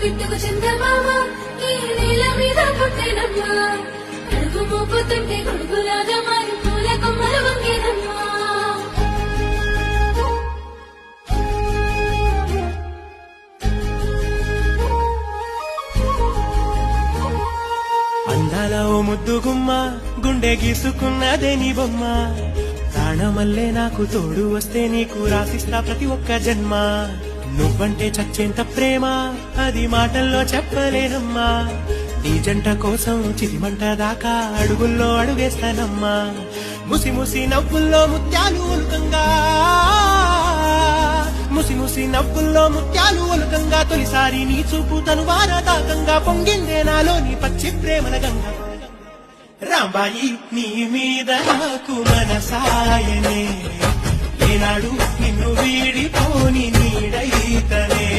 పిట్టుకు చందమామ ఈ నేల మీద పుట్టినమ్మా అడుగు మోపుతుంటే గొడుగులాగా మారి పూల కొమ్మల వంగేనమ్మా అందాల ఓ ముద్దు గుమ్మ గుండె గీసుకున్నదే నీ బొమ్మ ప్రాణమల్లే నాకు తోడు వస్తే నీకు రాసిస్తా ప్రతి ఒక్క జన్మ నువ్వంటే చచ్చేంత ప్రేమ అది మాటల్లో చెప్పలేనమ్మా నీ జంట కోసం చిరిమంట దాకా అడుగుల్లో అడుగేస్తానమ్మా ముసి ముసి నవ్వుల్లో ముత్యాలు ఒలుకంగా ముసి ముసి నవ్వుల్లో ముత్యాలు ఒలుకంగా తొలిసారి నీ చూపు తను వారదాకంగా పొంగిందే నాలో నీ పచ్చి ప్రేమల గంగ రాంబాయి నీ మీద నాకు మనసాయనే ఏనాడు నిన్ను వీడిపోని నీడైతనే